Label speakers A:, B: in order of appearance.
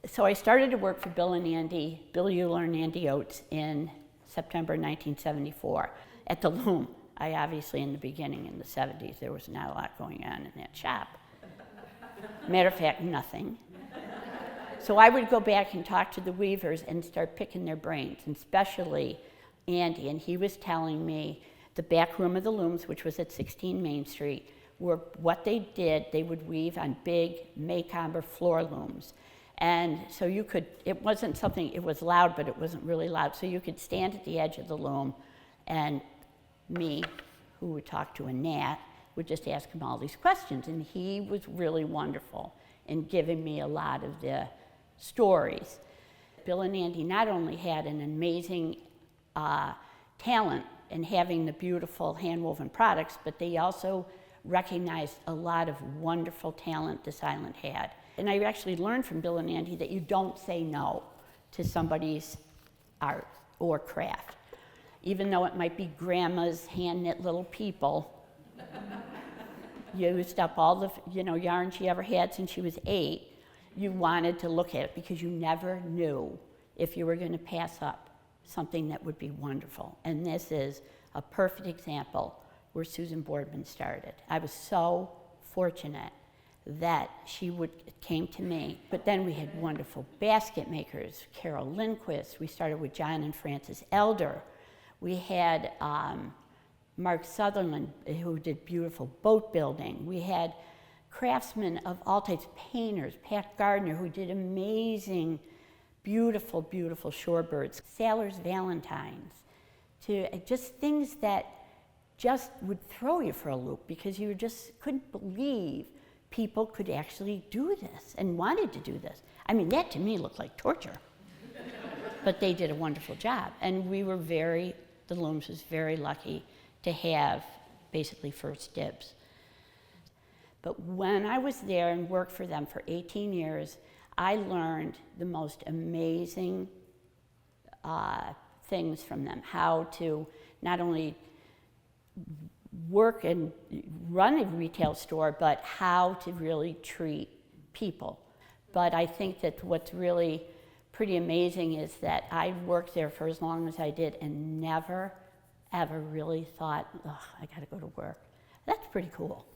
A: So I started to work for Bill Euler and Andy Oates in September 1974 at the Loom. I obviously, in the beginning, in the 70s, there was not a lot going on in that shop. Matter of fact, nothing. So I would go back and talk to the weavers and start picking their brains, and especially Andy, and he was telling me the back room of the looms, which was at 16 Main Street, were what they did, they would weave on big Maycomber floor looms. And so you could, it wasn't something, it was loud, but it wasn't really loud. So you could stand at the edge of the loom, and me, who would talk to a gnat, would just ask him all these questions. And he was really wonderful in giving me a lot of the stories. Bill and Andy not only had an amazing talent in having the beautiful hand-woven products, but they also recognized a lot of wonderful talent this island had. And I actually learned from Bill and Andy that you don't say no to somebody's art or craft. Even though it might be grandma's hand-knit little people, used up all the yarn she ever had since she was 8, you wanted to look at it because you never knew if you were going to pass up something that would be wonderful. And this is a perfect example where Susan Boardman started. I was so fortunate that she came to me. But then we had wonderful basket makers, Carol Lindquist. We started with John and Frances Elder. We had Mark Sutherland, who did beautiful boat building. We had craftsmen of all types, painters, Pat Gardner, who did amazing, beautiful, beautiful shorebirds, sailors' valentines, to just things that just would throw you for a loop because you just couldn't believe people could actually do this and wanted to do this. I mean, that to me looked like torture. But they did a wonderful job. And we were the Looms was very lucky to have basically first dibs. But when I was there and worked for them for 18 years, I learned the most amazing things from them, how to not only work and run a retail store, but how to really treat people. But I think that what's really pretty amazing is that I worked there for as long as I did and never, ever really thought, oh, I gotta go to work. That's pretty cool.